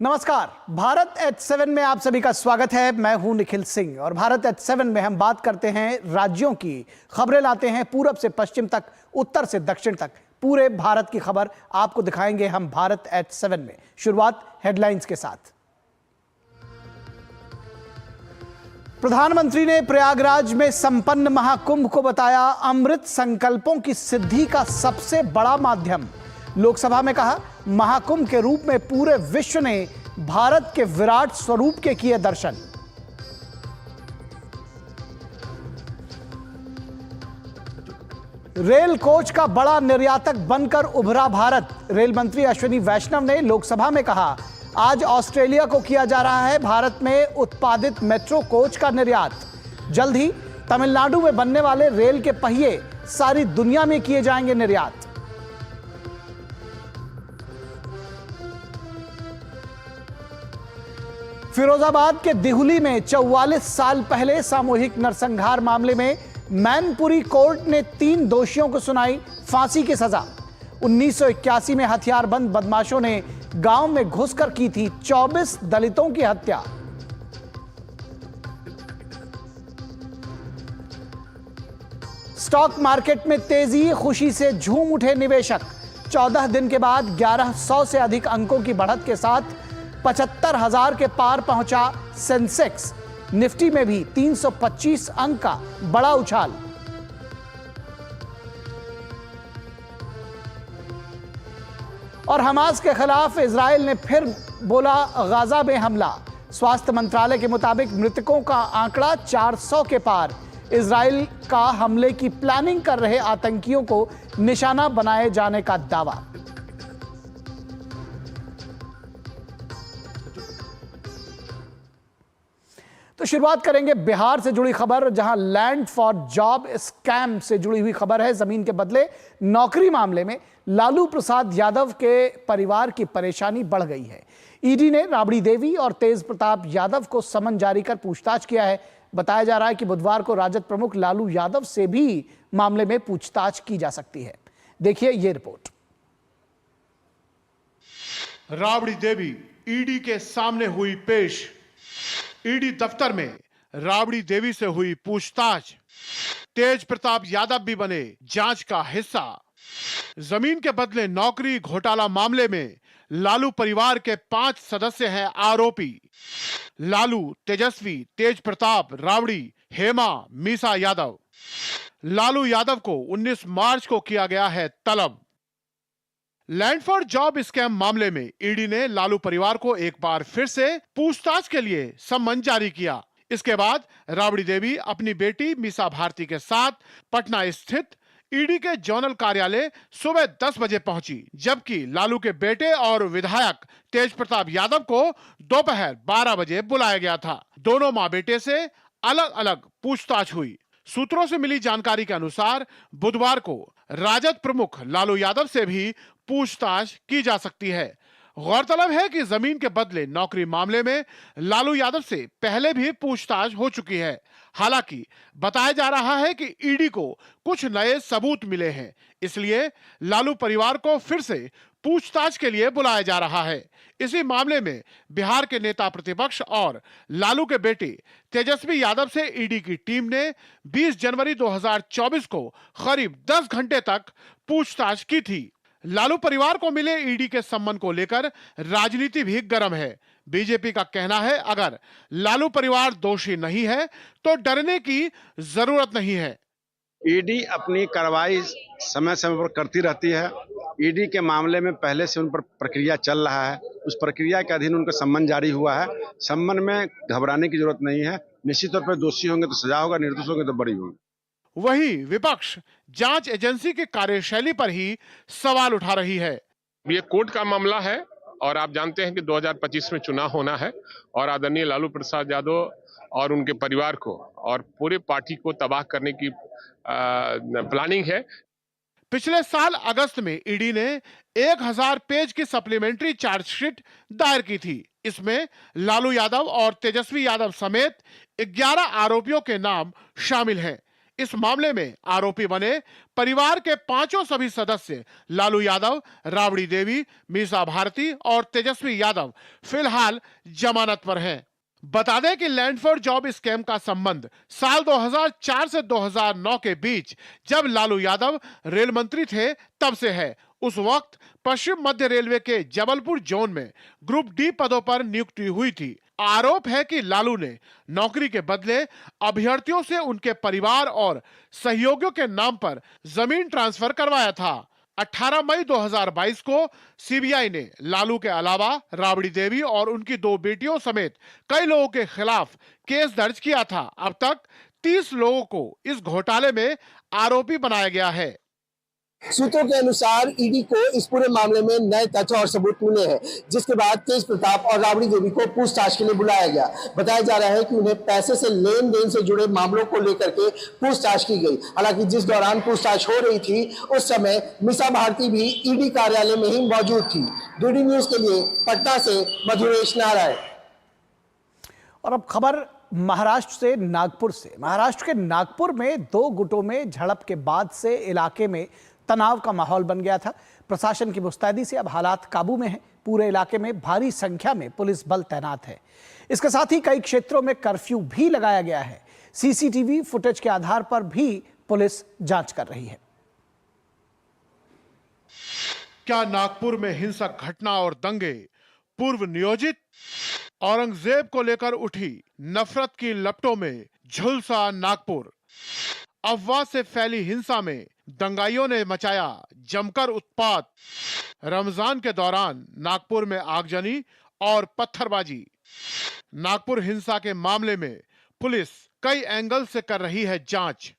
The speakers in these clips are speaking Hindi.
नमस्कार, भारत H7 में आप सभी का स्वागत है। मैं हूं निखिल सिंह और भारत H7 में हम बात करते हैं राज्यों की खबरें, लाते हैं पूरब से पश्चिम तक, उत्तर से दक्षिण तक, पूरे भारत की खबर आपको दिखाएंगे हम भारत H7 में। शुरुआत हेडलाइंस के साथ। प्रधानमंत्री ने प्रयागराज में संपन्न महाकुंभ को बताया अमृत संकल्पों की सिद्धि का सबसे बड़ा माध्यम। लोकसभा में कहा, महाकुंभ के रूप में पूरे विश्व ने भारत के विराट स्वरूप के किए दर्शन। रेल कोच का बड़ा निर्यातक बनकर उभरा भारत। रेल मंत्री अश्विनी वैष्णव ने लोकसभा में कहा, आज ऑस्ट्रेलिया को किया जा रहा है भारत में उत्पादित मेट्रो कोच का निर्यात। जल्द ही तमिलनाडु में बनने वाले रेल के पहिए सारी दुनिया में किए जाएंगे निर्यात। फिरोजाबाद के दिहुली में 44 साल पहले सामूहिक नरसंहार मामले में मैनपुरी कोर्ट ने 3 दोषियों को सुनाई फांसी की सजा। 1981 में हथियारबंद बदमाशों ने गांव में घुसकर की थी 24 दलितों की हत्या। स्टॉक मार्केट में तेजी, खुशी से झूम उठे निवेशक। 14 दिन के बाद 1100 से अधिक अंकों की बढ़त के साथ 75,000 के पार पहुंचा सेंसेक्स। निफ्टी में भी 325 अंक का बड़ा उछाल। और हमास के खिलाफ इजराइल ने फिर बोला गाजा में हमला। स्वास्थ्य मंत्रालय के मुताबिक मृतकों का आंकड़ा 400 के पार। इजराइल का हमले की प्लानिंग कर रहे आतंकियों को निशाना बनाए जाने का दावा। तो शुरुआत करेंगे बिहार से जुड़ी खबर, जहां लैंड फॉर जॉब स्कैम से जुड़ी हुई खबर है। जमीन के बदले नौकरी मामले में लालू प्रसाद यादव के परिवार की परेशानी बढ़ गई है। ईडी ने राबड़ी देवी और तेज प्रताप यादव को समन जारी कर पूछताछ किया है। बताया जा रहा है कि बुधवार को राजद प्रमुख लालू यादव से भी मामले में पूछताछ की जा सकती है। देखिए ये रिपोर्ट। राबड़ी देवी ईडी के सामने हुई पेश। ईडी दफ्तर में राबड़ी देवी से हुई पूछताछ। तेज प्रताप यादव भी बने जांच का हिस्सा। जमीन के बदले नौकरी घोटाला मामले में लालू परिवार के 5 सदस्य हैं आरोपी। लालू, तेजस्वी, तेज प्रताप, राबड़ी, हेमा, मीसा यादव। लालू यादव को 19 मार्च को किया गया है तलब। लैंड फॉर जॉब स्कैम मामले में ईडी ने लालू परिवार को एक बार फिर से पूछताछ के लिए सम्मन जारी किया। इसके बाद राबड़ी देवी अपनी बेटी मीसा भारती के साथ पटना स्थित ईडी के जोनल कार्यालय सुबह 10 बजे पहुंची, जबकि लालू के बेटे और विधायक तेज प्रताप यादव को दोपहर 12 बजे बुलाया गया था। दोनों मां बेटे से अलग अलग पूछताछ हुई। सूत्रों से मिली जानकारी के अनुसार बुधवार को राजद प्रमुख लालू यादव से भी पूछताछ की जा सकती है। गौरतलब है कि जमीन के बदले नौकरी मामले में लालू यादव से पहले भी पूछताछ हो चुकी है। हालांकि बताया जा रहा है कि ईडी को कुछ नए सबूत मिले हैं, इसलिए लालू परिवार को फिर से पूछताछ के लिए बुलाया जा रहा है। इसी मामले में बिहार के नेता प्रतिपक्ष और लालू के बेटे तेजस्वी यादव से ईडी की टीम ने 20 जनवरी 2024 को करीब 10 घंटे तक पूछताछ की थी। लालू परिवार को मिले ईडी के सम्मन को लेकर राजनीति भी गर्म है। बीजेपी का कहना है, अगर लालू परिवार दोषी नहीं है तो डरने की जरूरत नहीं है। ईडी अपनी कार्रवाई समय समय पर करती रहती है। ईडी के मामले में पहले से उन पर प्रक्रिया चल रहा है। उस प्रक्रिया के अधीन उनका सम्मन जारी हुआ है। सम्मन में घबराने की जरूरत नहीं है। निश्चित तौर पर दोषी होंगे तो सजा होगा, निर्दोष होंगे तो बरी होगी। वहीं विपक्ष जांच एजेंसी की कार्यशैली पर ही सवाल उठा रही है। ये कोर्ट का मामला है और आप जानते हैं कि 2025 में चुनाव होना है और आदरणीय लालू प्रसाद यादव और उनके परिवार को और पूरे पार्टी को तबाह करने की प्लानिंग है। पिछले साल अगस्त में ईडी ने 1000 पेज की सप्लीमेंट्री चार्जशीट दायर की थी। इसमें लालू यादव और तेजस्वी यादव समेत 11 आरोपियों के नाम शामिल हैं। इस मामले में आरोपी बने परिवार के पांचों सभी सदस्य लालू यादव, राबड़ी देवी, मीसा भारती और तेजस्वी यादव फिलहाल जमानत पर हैं। बता दें कि लैंड फॉर जॉब स्कैम का संबंध साल 2004 से 2009 के बीच, जब लालू यादव रेल मंत्री थे, तब से है। उस वक्त पश्चिम मध्य रेलवे के जबलपुर जोन में ग्रुप डी पदों पर नियुक्ति हुई थी। आरोप है कि लालू ने नौकरी के बदले अभ्यर्थियों से उनके परिवार और सहयोगियों के नाम पर जमीन ट्रांसफर करवाया था। 18 मई 2022 को सीबीआई ने लालू के अलावा राबड़ी देवी और उनकी 2 बेटियों समेत कई लोगों के खिलाफ केस दर्ज किया था। अब तक 30 लोगों को इस घोटाले में आरोपी बनाया गया है। सूत्रों के अनुसार ईडी को इस पूरे मामले में नए तथ्य और सबूत मिले हैं, जिसके बाद तेज प्रताप और राबड़ी देवी को पूछताछ के लिए बुलाया गया। बताया जा रहा है कि उन्हें पैसे से लेन देन से जुड़े मामलों को लेकर के पूछताछ की गई। हालांकि जिस दौरान पूछताछ हो रही थी, उस समय मीसा भारती भी ईडी कार्यालय में ही मौजूद थी। डीडी न्यूज के लिए पटना से मधुरेश नारायण। और अब खबर महाराष्ट्र से, नागपुर से। महाराष्ट्र के नागपुर में 2 गुटों में झड़प के बाद से इलाके में तनाव का माहौल बन गया था। प्रशासन की मुस्तैदी से अब हालात काबू में हैं। पूरे इलाके में भारी संख्या में पुलिस बल तैनात है। इसके साथ ही कई क्षेत्रों में कर्फ्यू भी लगाया गया है। सीसीटीवी फुटेज के आधार पर भी पुलिस जांच कर रही है। क्या नागपुर में हिंसक घटना और दंगे पूर्व नियोजित? औरंगजेब को लेकर उठी नफरत की लपटों में झुलसा नागपुर। अफवाह से फैली हिंसा में दंगाइयों ने मचाया जमकर उत्पात। रमजान के दौरान नागपुर में आगजनी और पत्थरबाजी। नागपुर हिंसा के मामले में पुलिस कई एंगल से कर रही है जांच।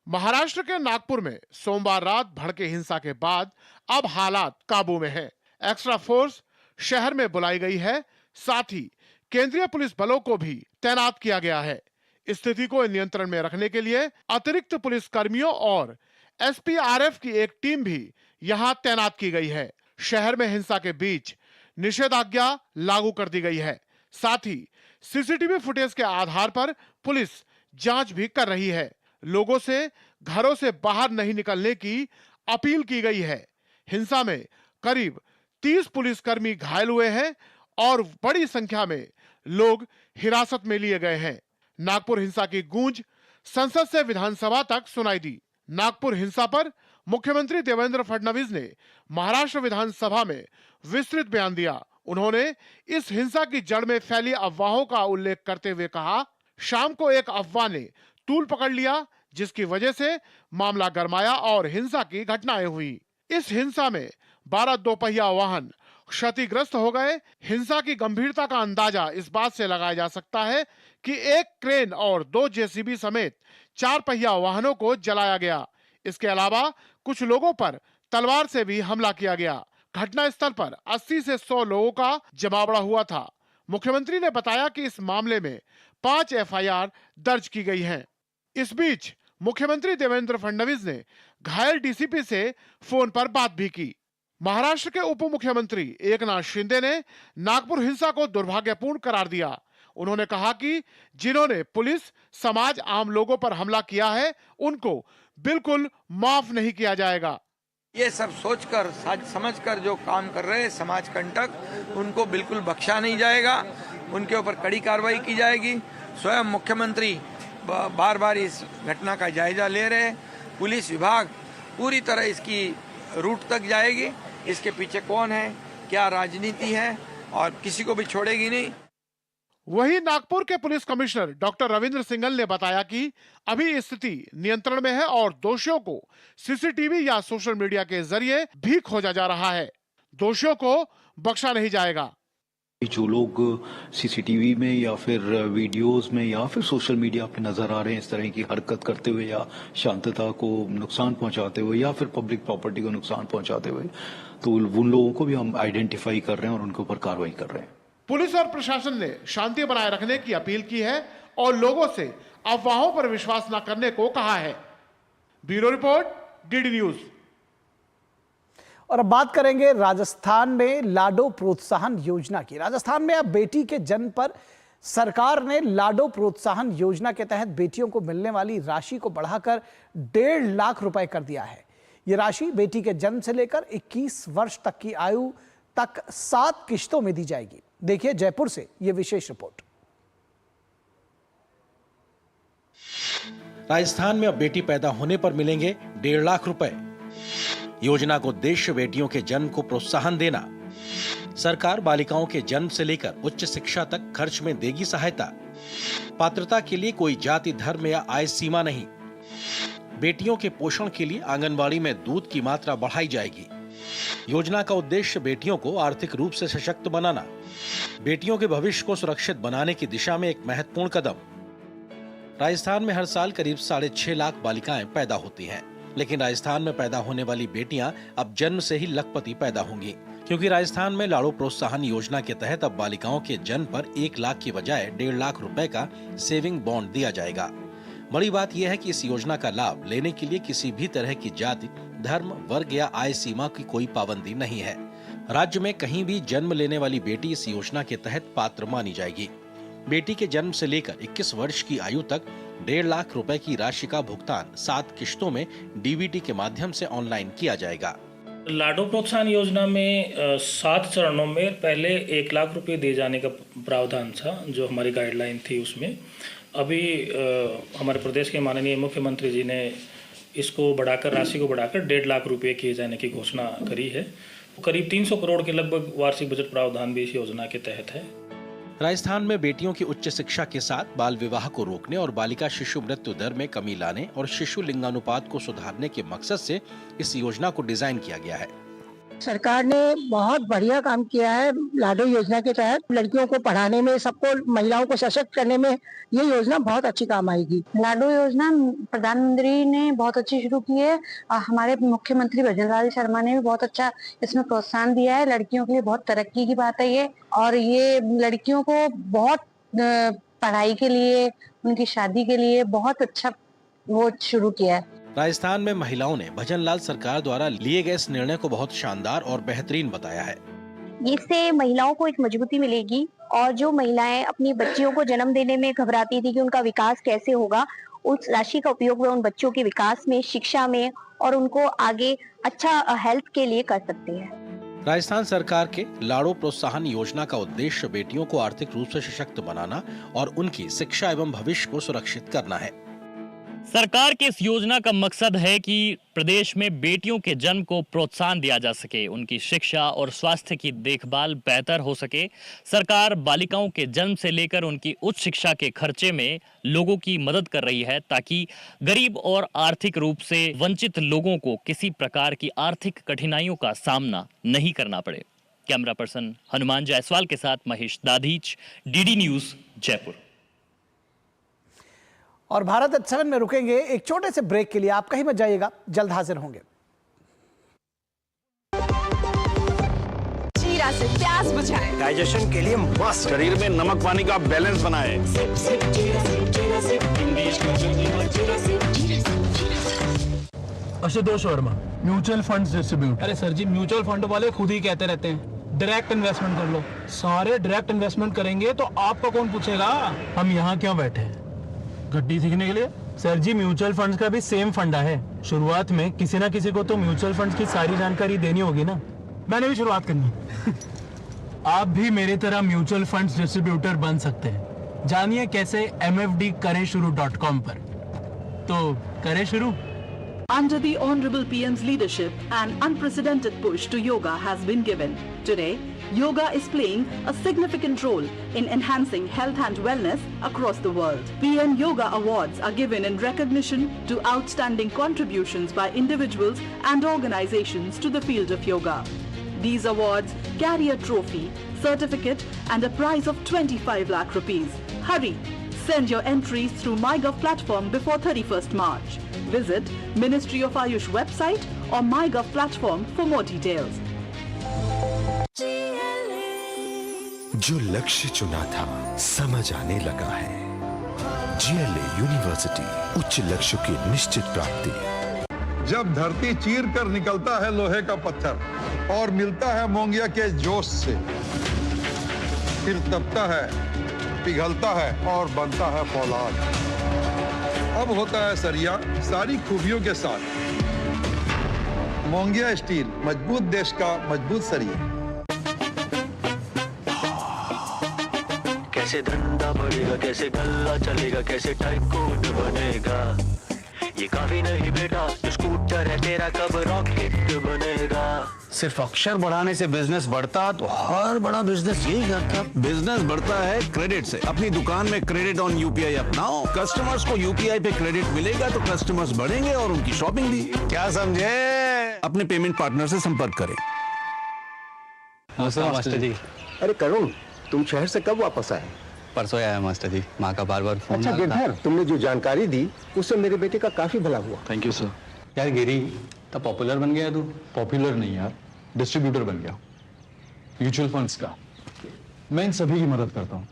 महाराष्ट्र के नागपुर में सोमवार रात भड़के हिंसा के बाद अब हालात काबू में है। एक्स्ट्रा फोर्स शहर में बुलाई गई है। साथ ही केंद्रीय पुलिस बलों को भी तैनात किया गया है। स्थिति को नियंत्रण में रखने के लिए अतिरिक्त पुलिस कर्मियों और एसपीआरएफ की एक टीम भी यहां तैनात की गई है। शहर में हिंसा के बीच निषेधाज्ञा लागू कर दी गई है। साथ ही सीसीटीवी फुटेज के आधार पर पुलिस जांच भी कर रही है। लोगों से घरों से बाहर नहीं निकलने की अपील की गई है। हिंसा में करीब 30 पुलिसकर्मी घायल हुए हैं और बड़ी संख्या में लोग हिरासत में लिए गए हैं। नागपुर हिंसा की गूंज संसद से विधानसभा तक सुनाई दी। नागपुर हिंसा पर मुख्यमंत्री देवेंद्र फडणवीस ने महाराष्ट्र विधानसभा में विस्तृत बयान दिया। उन्होंने इस हिंसा की जड़ में फैली अफवाहों का उल्लेख करते हुए कहा, शाम को एक अफवाह ने तूल पकड़ लिया, जिसकी वजह से मामला गरमाया और हिंसा की घटनाएं हुई। इस हिंसा में 12 दोपहिया वाहन क्षतिग्रस्त हो गए। हिंसा की गंभीरता का अंदाजा इस बात से लगाया जा सकता है कि एक क्रेन और 2 जेसीबी समेत 4 पहिया वाहनों को जलाया गया। इसके अलावा कुछ लोगों पर तलवार से भी हमला किया गया। घटनास्थल पर 80 से 100 लोगों का जमावड़ा हुआ था। मुख्यमंत्री ने बताया कि इस मामले में 5 एफआईआर दर्ज की गई हैं। इस बीच मुख्यमंत्री देवेंद्र फडणवीस ने घायल डीसीपी से फोन पर बात भी की। महाराष्ट्र के उप मुख्यमंत्री एकनाथ शिंदे ने नागपुर हिंसा को दुर्भाग्यपूर्ण करार दिया। उन्होंने कहा कि जिन्होंने पुलिस, समाज, आम लोगों पर हमला किया है, उनको बिल्कुल माफ नहीं किया जाएगा। ये सब सोचकर, समझकर जो काम कर रहे हैं समाज कंटक, उनको बिल्कुल बख्शा नहीं जाएगा। उनके ऊपर कड़ी कार्रवाई की जाएगी। स्वयं मुख्यमंत्री बार बार इस घटना का जायजा ले रहे हैं। पुलिस विभाग पूरी तरह इसकी रूट तक जाएगी। इसके पीछे कौन है, क्या राजनीति है, और किसी को भी छोड़ेगी नहीं। वहीं नागपुर के police commissioner doctor Ravindra Singhal ने बताया कि अभी स्थिति नियंत्रण में है और दोषियों को सीसीटीवी या सोशल मीडिया के जरिए भी खोजा जा रहा है। दोषियों को बख्शा नहीं जाएगा। जो लोग सीसीटीवी में या फिर वीडियोस में या फिर सोशल मीडिया पे नजर आ रहे हैं इस तरह की हरकत करते हुए या शांतता को नुकसान पहुंचाते हुए या फिर पब्लिक प्रॉपर्टी को नुकसान पहुंचाते हुए, तो उन लोगों को भी हम आइडेंटिफाई कर रहे हैं और उनके ऊपर कार्रवाई कर रहे हैं। पुलिस और प्रशासन ने शांति बनाए रखने की अपील की है और लोगों से अफवाहों पर विश्वास न करने को कहा है। Bureau report, DD news. और अब बात करेंगे राजस्थान में लाडो प्रोत्साहन योजना की। राजस्थान में अब बेटी के जन्म पर सरकार ने लाडो प्रोत्साहन योजना के तहत बेटियों को मिलने वाली राशि को बढ़ाकर 1.5 लाख रुपए कर दिया है। यह राशि बेटी के जन्म से लेकर 21 वर्ष तक की आयु तक 7 किश्तों में दी जाएगी। देखिए जयपुर से यह विशेष रिपोर्ट। राजस्थान में अब बेटी पैदा होने पर मिलेंगे 1.5 लाख रुपए। योजना का उद्देश्य बेटियों के जन्म को प्रोत्साहन देना। सरकार बालिकाओं के जन्म से लेकर उच्च शिक्षा तक खर्च में देगी सहायता। पात्रता के लिए कोई जाति, धर्म या आय सीमा नहीं। बेटियों के पोषण के लिए आंगनबाड़ी में दूध की मात्रा बढ़ाई जाएगी। योजना का उद्देश्य बेटियों को आर्थिक रूप से सशक्त बनाना, बेटियों के भविष्य को सुरक्षित बनाने की दिशा में एक महत्वपूर्ण कदम। राजस्थान में हर साल करीब 6.5 लाख बालिकाएं पैदा होती हैं, लेकिन राजस्थान में पैदा होने वाली बेटियां अब जन्म से ही लखपति पैदा होंगी, क्योंकि राजस्थान में लाड़ो प्रोत्साहन योजना के तहत अब बालिकाओं के जन्म पर 1 लाख की बजाय 1.5 लाख रुपए का सेविंग बॉन्ड दिया जाएगा। बड़ी बात यह है कि इस योजना का लाभ लेने के लिए किसी भी तरह की जाति, धर्म, वर्ग या आय सीमा की कोई पाबंदी नहीं है। राज्य में कहीं भी जन्म लेने वाली बेटी इस योजना के तहत पात्र मानी जाएगी। बेटी के जन्म से लेकर 21 वर्ष की आयु तक 1.5 लाख रुपए की राशि का भुगतान 7 किश्तों में डीबीटी के माध्यम से ऑनलाइन किया जाएगा। लाडो प्रोत्साहन योजना में 7 चरणों में पहले 1 लाख रुपए दिए जाने का प्रावधान था, जो हमारी गाइडलाइन थी। उसमें अभी हमारे प्रदेश के माननीय मुख्यमंत्री जी ने इसको बढ़ाकर, राशि को बढ़ाकर 1.5 लाख रुपए किए जाने की घोषणा करी है। करीब 300 करोड़ के लगभग वार्षिक बजट प्रावधान भी इस योजना के तहत है। राजस्थान में बेटियों की उच्च शिक्षा के साथ बाल विवाह को रोकने और बालिका शिशु मृत्यु दर में कमी लाने और शिशु लिंगानुपात को सुधारने के मकसद से इस योजना को डिजाइन किया गया है। सरकार ने बहुत बढ़िया काम किया है। लाडो योजना के तहत लड़कियों को पढ़ाने में, सबको, महिलाओं को सशक्त करने में ये योजना बहुत अच्छी काम आएगी। लाडो योजना प्रधानमंत्री ने बहुत अच्छी शुरू की है और हमारे मुख्यमंत्री भजनलाल शर्मा ने भी बहुत अच्छा इसमें प्रोत्साहन दिया है। लड़कियों के लिए बहुत तरक्की की बात है ये, और ये लड़कियों को बहुत पढ़ाई के लिए, उनकी शादी के लिए बहुत अच्छा वो शुरू किया है। राजस्थान में महिलाओं ने भजनलाल सरकार द्वारा लिए गए इस निर्णय को बहुत शानदार और बेहतरीन बताया है। इससे महिलाओं को एक मजबूती मिलेगी, और जो महिलाएं अपनी बच्चियों को जन्म देने में घबराती थी कि उनका विकास कैसे होगा, उस राशि का उपयोग वे उन बच्चों के विकास में, शिक्षा में और उनको आगे अच्छा हेल्थ के लिए कर सकते हैं। राजस्थान सरकार के लाड़ो प्रोत्साहन योजना का उद्देश्य बेटियों को आर्थिक रूप से सशक्त बनाना और उनकी शिक्षा एवं भविष्य को सुरक्षित करना है। सरकार के इस योजना का मकसद है कि प्रदेश में बेटियों के जन्म को प्रोत्साहन दिया जा सके, उनकी शिक्षा और स्वास्थ्य की देखभाल बेहतर हो सके। सरकार बालिकाओं के जन्म से लेकर उनकी उच्च शिक्षा के खर्चे में लोगों की मदद कर रही है, ताकि गरीब और आर्थिक रूप से वंचित लोगों को किसी प्रकार की आर्थिक कठिनाइयों का सामना नहीं करना पड़े। कैमरा पर्सन हनुमान जायसवाल के साथ महेश दाधीच, डीडी न्यूज, जयपुर। और भारत at 7 में रुकेंगे एक छोटे से ब्रेक के लिए। आप कहीं मत जाइएगा, जल्द हाजिर होंगे। जीरा से प्यास बुझाएं, डाइजेशन के लिए मस्त, शरीर में नमक पानी का बैलेंस बनाए। Ashutosh Verma, mutual funds distribute. अरे सर जी, म्यूचुअल फंड वाले खुद ही कहते रहते हैं डायरेक्ट इन्वेस्टमेंट कर लो। सारे डायरेक्ट इन्वेस्टमेंट करेंगे तो आपका कौन पूछेगा? हम यहाँ क्यों बैठे हैं, गड्डी सीखने के लिए? सर जी, म्यूचुअल फंड्स का भी सेम फंडा है। शुरुआत में किसी ना किसी को तो म्यूचुअल फंड्स की सारी जानकारी देनी होगी ना। मैंने भी शुरुआत करनी है। आप भी मेरी तरह म्यूचुअल फंड्स डिस्ट्रीब्यूटर बन सकते हैं। जानिए कैसे mfdkareshuru.com पर। तो करें शुरू। Under the Honorable PM's leadership, an unprecedented push to yoga has been given. Today, yoga is playing a significant role in enhancing health and wellness across the world. PM Yoga Awards are given in recognition to outstanding contributions by individuals and organizations to the field of yoga. These awards carry a trophy, certificate and a prize of 25 lakh rupees. Hurry! Send your entries through MyGov platform before 31st March. Visit Ministry of Ayush website or MyGov platform for more details. जो लक्ष्य चुना था समझ आने लगा है। GLA यूनिवर्सिटी, उच्च लक्ष्य की निश्चित प्राप्ति। जब धरती चीर कर निकलता है लोहे का पत्थर और मिलता है मोंगिया के जोश से, फिर तपता है पिघलता है और बनता है फौलाद। अब होता है सरिया सारी खूबियों के साथ। मोंगिया स्टील, मजबूत देश का मजबूत सरिया। कैसे धंधा बढ़ेगा, कैसे गल्ला चलेगा, कैसे टाइकून बनेगा, ये काफी नहीं बेटा, जो स्कूटर है तेरा कब रॉकेट बनेगा। सिर्फ अक्षर बढ़ाने से बिजनेस बढ़ता तो हर बड़ा बिजनेस यही करता। बिजनेस बढ़ता है क्रेडिट से। अपनी दुकान में क्रेडिट ऑन यूपीआई अपनाओ। कस्टमर्स को यूपीआई पे क्रेडिट मिलेगा तो कस्टमर्स बढ़ेंगे और उनकी शॉपिंग भी। क्या समझे? अपने पेमेंट पार्टनर से संपर्क करें। मास्टर जी। अरे करुण, तुम शहर से कब वापस आए? परसों आया मास्टर जी, माँ का बार बार फोन। अच्छा गिरधर, तुमने जो जानकारी दी उससे मेरे बेटे का काफी भला हुआ। Thank you sir. यार गिरी, तब पॉपुलर बन गया तू। पॉपुलर नहीं यार, डिस्ट्रीब्यूटर बन गया म्यूचुअल फंड्स का। मैं इन सभी की मदद करता हूँ,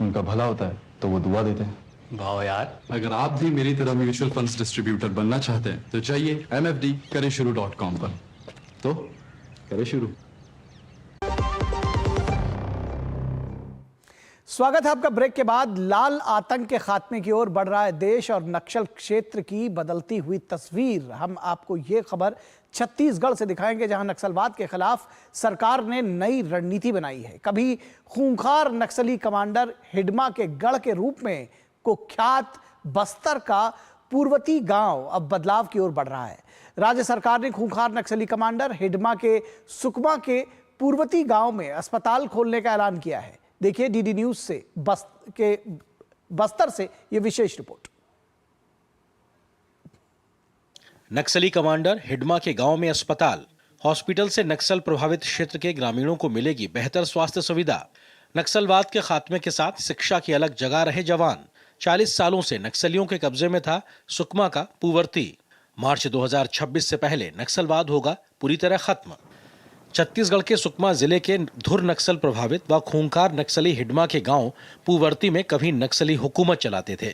उनका भला होता है तो वो दुआ देते हैं। वाह यार। अगर आप भी मेरी तरह म्यूचुअल फंड्स डिस्ट्रीब्यूटर बनना चाहते हैं तो चाहिए mfdkareshuru.com पर। तो करें शुरू। स्वागत है आपका ब्रेक के बाद। लाल आतंक के खात्मे की ओर बढ़ रहा है देश और नक्सल क्षेत्र की बदलती हुई तस्वीर। हम आपको ये खबर छत्तीसगढ़ से दिखाएंगे, जहां नक्सलवाद के खिलाफ सरकार ने नई रणनीति बनाई है। कभी खूंखार नक्सली कमांडर हिडमा के गढ़ के रूप में कुख्यात बस्तर का पूर्वती गांव अब बदलाव की ओर बढ़ रहा है। राज्य सरकार ने खूंखार नक्सली कमांडर हिडमा के सुकमा के पूर्वती गांव में अस्पताल खोलने का ऐलान किया है। देखिए डीडी न्यूज से बस्तर से यह विशेष रिपोर्ट। नक्सली कमांडर हिडमा के गांव में अस्पताल। हॉस्पिटल से नक्सल प्रभावित क्षेत्र के ग्रामीणों को मिलेगी बेहतर स्वास्थ्य सुविधा। नक्सलवाद के खात्मे के साथ शिक्षा की अलग जगह रहे जवान। 40 सालों से नक्सलियों के कब्जे में था सुकमा का पूवर्ती। मार्च 2026 से पहले नक्सलवाद होगा पूरी तरह खत्म। छत्तीसगढ़ के सुकमा जिले के धुर नक्सल प्रभावित व खूंखार नक्सली हिडमा के गांव पूवर्ती में कभी नक्सली हुकूमत चलाते थे।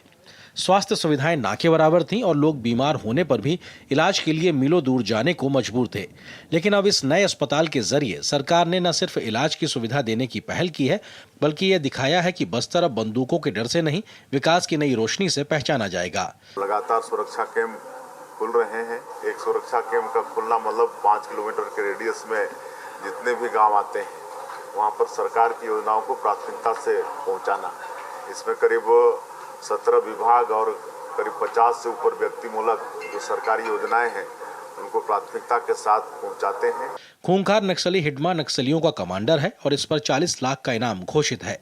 स्वास्थ्य सुविधाएं ना के बराबर थीं और लोग बीमार होने पर भी इलाज के लिए मीलों दूर जाने को मजबूर थे। लेकिन अब इस नए अस्पताल के जरिए सरकार ने न सिर्फ इलाज की सुविधा देने की पहल की है, बल्कि यह दिखाया है कि बस्तर अब बंदूकों के डर से नहीं, विकास की नई रोशनी से पहचाना जाएगा। लगातार सुरक्षा कैंप खुल रहे हैं। एक सुरक्षा कैंप का खुलना मतलब 5 किलोमीटर के रेडियस में जितने भी गांव आते हैं वहां पर सरकार की योजनाओं को प्राथमिकता से पहुंचाना। इसमें करीब 17 विभाग और करीब 50 से ऊपर व्यक्तिमूलक जो सरकारी योजनाएं हैं उनको प्राथमिकता के साथ पहुंचाते हैं। खूंखार नक्सली हिडमा नक्सलियों का कमांडर है और इस पर 40 लाख का इनाम घोषित है।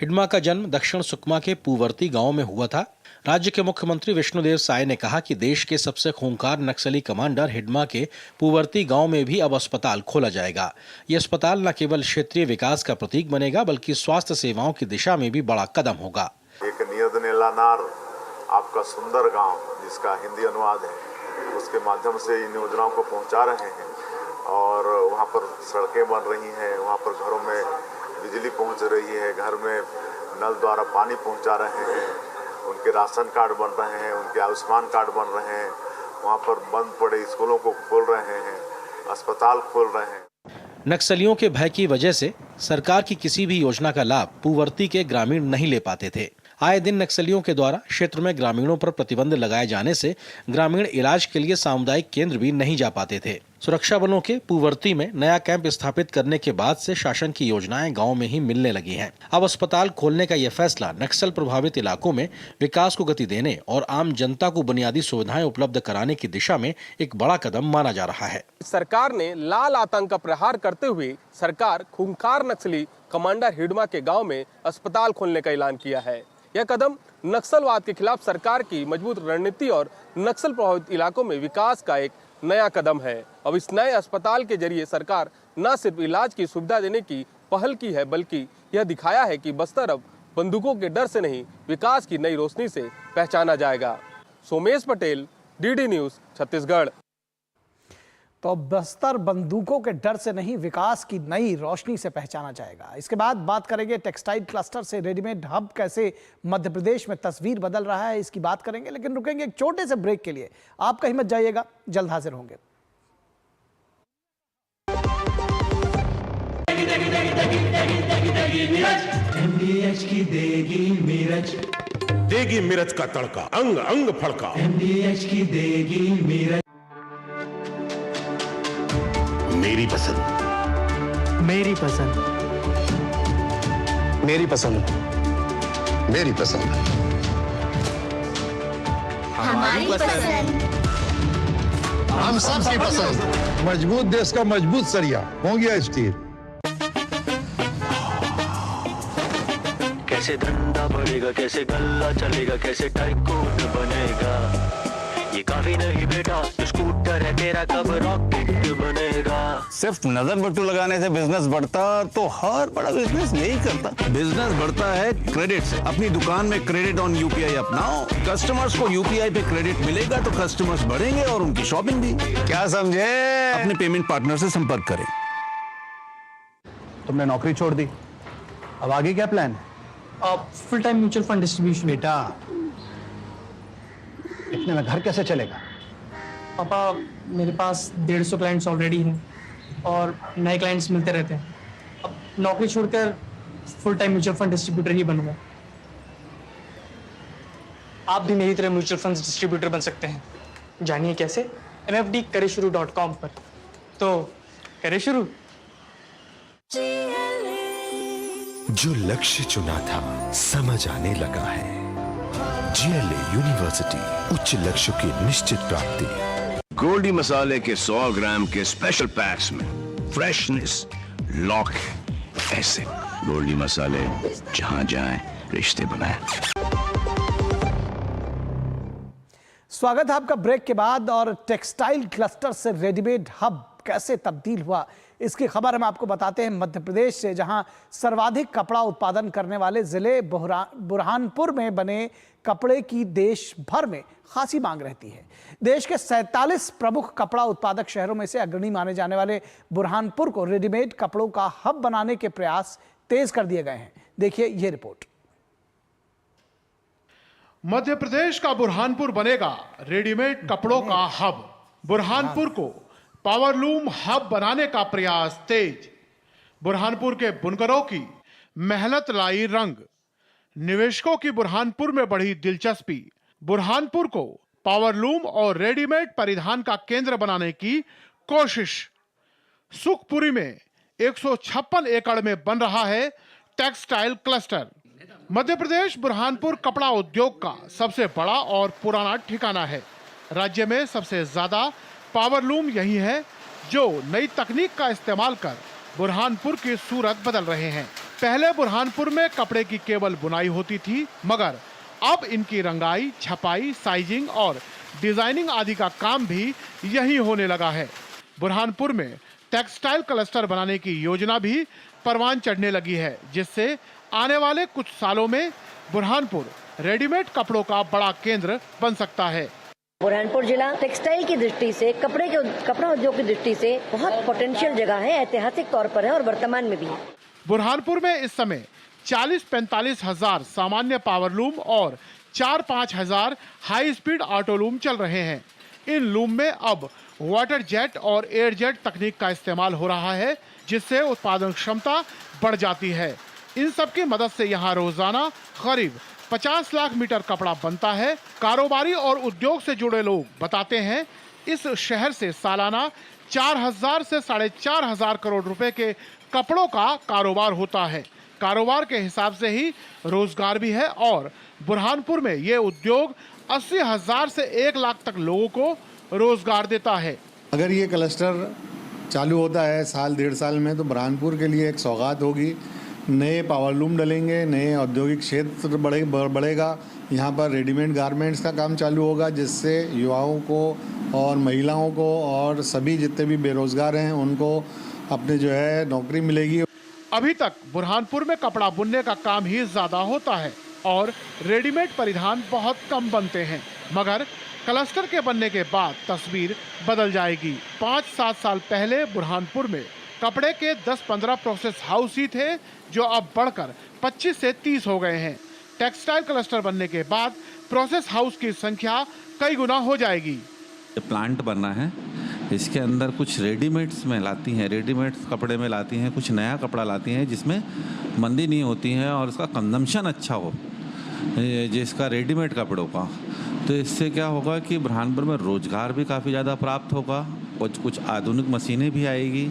हिडमा का जन्म दक्षिण सुकमा के पूवर्ती गांव में हुआ था। राज्य के मुख्यमंत्री विष्णुदेव साय ने कहा कि देश के सबसे खूंखार नक्सली कमांडर हिडमा के पूवर्ती गांव में भी अब अस्पताल खोला जाएगा। ये अस्पताल न केवल क्षेत्रीय विकास का प्रतीक बनेगा, बल्कि स्वास्थ्य सेवाओं की दिशा में भी बड़ा कदम होगा। एक नियदनेलानार आपका सुंदर गांव, जिसका हिंदी अनुवाद है, उसके माध्यम से इन योजनाओं को पहुंचा रहे हैं और वहां पर सड़कें बन रही हैं, वहां पर घरों में बिजली पहुंच रही है, घर में नल द्वारा पानी पहुंचा रहे हैं, उनके राशन कार्ड बन रहे हैं, उनके आयुष्मान कार्ड बन रहे हैं, वहां पर बंद पड़े स्कूलों को खोल रहे हैं, अस्पताल खोल रहे हैं। नक्सलियों के भय की वजह से सरकार की किसी भी योजना का लाभ पूवर्ती के ग्रामीण नहीं ले पाते थे। आए दिन नक्सलियों के द्वारा क्षेत्र में ग्रामीणों पर प्रतिबंध लगाए जाने से ग्रामीण इलाज के लिए सामुदायिक केंद्र भी नहीं जा पाते थे। सुरक्षा बलों के पूवर्ती में नया कैंप स्थापित करने के बाद से शासन की योजनाएं गांव में ही मिलने लगी हैं। अब अस्पताल खोलने का यह फैसला नक्सल प्रभावित इलाकों में विकास को गति देने और आम जनता को बुनियादी सुविधाएं उपलब्ध कराने की दिशा में एक बड़ा कदम माना जा रहा है। सरकार ने लाल आतंक का प्रहार करते हुए सरकार खूंखार नक्सली कमांडर हिडमा के गाँव में अस्पताल खोलने का ऐलान किया है। यह कदम नक्सलवाद के खिलाफ सरकार की मजबूत रणनीति और नक्सल प्रभावित इलाकों में विकास का एक नया कदम है। अब इस नए अस्पताल के जरिए सरकार न सिर्फ इलाज की सुविधा देने की पहल की है, बल्कि यह दिखाया है कि बस्तर अब बंदूकों के डर से नहीं, विकास की नई रोशनी से पहचाना जाएगा। Somesh Patel, DD news, Chhattisgarh. तो बस्तर बंदूकों के डर से नहीं, विकास की नई रोशनी से पहचाना जाएगा। इसके बाद बात करेंगे टेक्सटाइल क्लस्टर से रेडीमेड हब कैसे मध्य प्रदेश में तस्वीर बदल रहा है, इसकी बात करेंगे। लेकिन रुकेंगे एक छोटे से ब्रेक के लिए। आप कहीं मत जाइएगा, जल्द हाजिर होंगे। MDH की देगी मिर्च, देगी मिर्च का तड़का, अंग अंग फड़का। MDH की देगी मिर्च। मेरी पसंद, मेरी पसंद, मेरी पसंद, मेरी पसंद, हमारी पसंद, हम सबकी पसंद। मजबूत देश का मजबूत सरिया हो गया स्टील। कैसे धंधा बढ़ेगा, कैसे गल्ला चलेगा, कैसे टाइकून बनेगा। ये काफी नहीं बेटा, जो स्कूटर है तेरा कब रॉकेट बनेगा। सिर्फ नजर बट्टू लगाने से बिजनेस बढ़ता तो हर बड़ा बिजनेस यही करता। बिजनेस बढ़ता है क्रेडिट से। अपनी दुकान में क्रेडिट ऑन यूपीआई अपनाओ। कस्टमर्स को यूपीआई पे क्रेडिट मिलेगा तो कस्टमर्स बढ़ेंगे और उनकी शॉपिंग भी। क्या समझे? अपने पेमेंट पार्टनर से संपर्क करें। तुमने नौकरी छोड़ दी, अब आगे क्या प्लान है? Full time mutual fund distribution. बेटा, इतने में घर कैसे चलेगा? पापा, मेरे पास 150 क्लाइंट्स ऑलरेडी हैं और नए क्लाइंट्स मिलते रहते हैं। अब नौकरी छोड़कर full time mutual fund distributor ही बनूंगा। आप भी मेरी तरह म्यूचुअल फंड डिस्ट्रीब्यूटर बन सकते हैं। जानिए कैसे? mfdkareshuru.com पर। तो करें शुरू। जो लक्ष्य चुना था समझ आने लगा है। GLA यूनिवर्सिटी, उच्च लक्ष्य की निश्चित प्राप्ति। गोल्डी मसाले के 100 ग्राम के स्पेशल पैक्स में फ्रेशनेस लॉक ऐसे। गोल्डी मसाले, जहां जाएं रिश्ते बनाएं। स्वागत है आपका ब्रेक के बाद। और टेक्सटाइल क्लस्टर से रेडीमेड हब कैसे तब्दील हुआ, इसकी खबर हम आपको बताते हैं मध्य प्रदेश से, जहां सर्वाधिक कपड़ा उत्पादन करने वाले जिले बुरहानपुर में बने कपड़े की देश भर में खासी मांग रहती है। देश के 47 प्रमुख कपड़ा उत्पादक शहरों में से अग्रणी माने जाने वाले बुरहानपुर को रेडीमेड कपड़ों का हब बनाने के प्रयास तेज कर दिए गए हैं। देखिए ये रिपोर्ट। मध्य प्रदेश का बुरहानपुर बनेगा रेडीमेड कपड़ों का हब। बुरहानपुर को पावरलूम हब बनाने का प्रयास तेज। बुरहानपुर के बुनकरों की मेहनत लाई रंग। निवेशकों की बुरहानपुर में बढ़ी दिलचस्पी। बुरहानपुर को पावरलूम और रेडीमेड परिधान का केंद्र बनाने की कोशिश। सुखपुरी में 156 एकड़ में बन रहा है टेक्सटाइल क्लस्टर। मध्य प्रदेश बुरहानपुर कपड़ा उद्योग का सबसे बड़ा और पुराना ठिकाना है। राज्य में सबसे ज्यादा पावरलूम यही है जो नई तकनीक का इस्तेमाल कर बुरहानपुर की सूरत बदल रहे हैं। पहले बुरहानपुर में कपड़े की केवल बुनाई होती थी, मगर अब इनकी रंगाई, छपाई, साइजिंग और डिजाइनिंग आदि का काम भी यही होने लगा है। बुरहानपुर में टेक्सटाइल क्लस्टर बनाने की योजना भी परवान चढ़ने लगी है, जिससे आने वाले कुछ सालों में बुरहानपुर रेडीमेड कपड़ों का बड़ा केंद्र बन सकता है। बुरहानपुर जिला टेक्सटाइल की दृष्टि से, कपड़ा उद्योग की दृष्टि से बहुत पोटेंशियल जगह है, ऐतिहासिक तौर पर है और वर्तमान में भी है। बुरहानपुर में इस समय 40-45 हजार सामान्य पावरलूम और 4-5 हजार हाई स्पीड ऑटोलूम चल रहे हैं। इन लूम में अब वाटर जेट और एयर जेट तकनीक का इस्तेमाल हो रहा है, जिससे उत्पादन क्षमता बढ़ जाती है। इन सब की मदद से यहाँ रोजाना करीब 50 लाख मीटर कपड़ा बनता है। कारोबारी और उद्योग से जुड़े लोग बताते हैं, इस शहर से सालाना 4000 से 4500 करोड़ रुपए के कपड़ों का कारोबार होता है। कारोबार के हिसाब से ही रोजगार भी है और बुरहानपुर में ये उद्योग 80,000 से 1 लाख तक लोगों को रोजगार देता है। अगर ये क्लस्टर चालू होता है साल 1.5 साल में, तो बुरहानपुर के लिए एक सौगात होगी। नए पावरलूम डलेंगे, नए औद्योगिक क्षेत्र बढ़ेगा। यहाँ पर रेडीमेड गारमेंट्स का काम चालू होगा, जिससे युवाओं को और महिलाओं को और सभी जितने भी बेरोजगार हैं उनको अपने जो है नौकरी मिलेगी। अभी तक बुरहानपुर में कपड़ा बुनने का काम ही ज्यादा होता है और रेडीमेड परिधान बहुत कम बनते हैं, मगर क्लस्टर के बनने के बाद तस्वीर बदल जाएगी। 5-7 साल पहले बुरहानपुर में कपड़े के 10-15 प्रोसेस हाउस ही थे, जो अब बढ़कर 25 से 30 हो गए हैं। टेक्सटाइल क्लस्टर बनने के बाद प्रोसेस हाउस की संख्या कई गुना हो जाएगी। प्लांट बनना है इसके अंदर कुछ रेडीमेड्स में लाती हैं, रेडीमेड्स कपड़े में लाती हैं, कुछ नया कपड़ा लाती हैं जिसमें मंदी नहीं होती है और इसका कंजम्पशन अच्छा हो, जिसका रेडीमेड कपड़ों का। तो इससे क्या होगा कि बुरहानपुर में रोजगार भी काफ़ी ज़्यादा प्राप्त होगा, कुछ आधुनिक मशीनें भी आएगी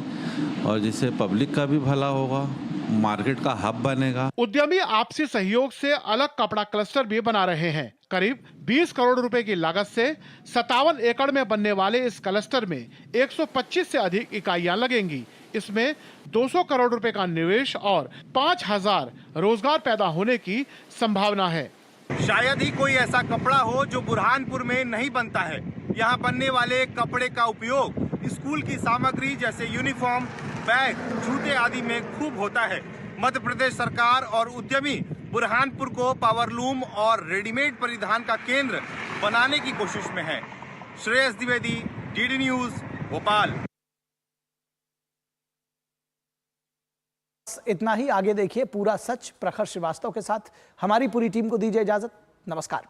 और जिससे पब्लिक का भी भला होगा, मार्केट का हब बनेगा। उद्यमी आपसी सहयोग से अलग कपड़ा क्लस्टर भी बना रहे हैं। करीब 20 करोड़ रुपए की लागत से 57 एकड़ में बनने वाले इस क्लस्टर में 125 से अधिक इकाइयां लगेंगी। इसमें 200 करोड़ रुपए का निवेश और 5000 रोजगार पैदा होने की संभावना है। शायद ही कोई ऐसा कपड़ा हो जो बुरहानपुर में नहीं बनता है। यहाँ बनने वाले कपड़े का उपयोग स्कूल की सामग्री जैसे यूनिफॉर्म, बैग, जूते आदि में खूब होता है। मध्य प्रदेश सरकार और उद्यमी बुरहानपुर को पावरलूम और रेडीमेड परिधान का केंद्र बनाने की कोशिश में है। Shreyas Dwivedi, DD news, Bhopal. इतना ही। आगे देखिए पूरा सच प्रखर श्रीवास्तव के साथ। हमारी पूरी टीम को दीजिए इजाजत। नमस्कार।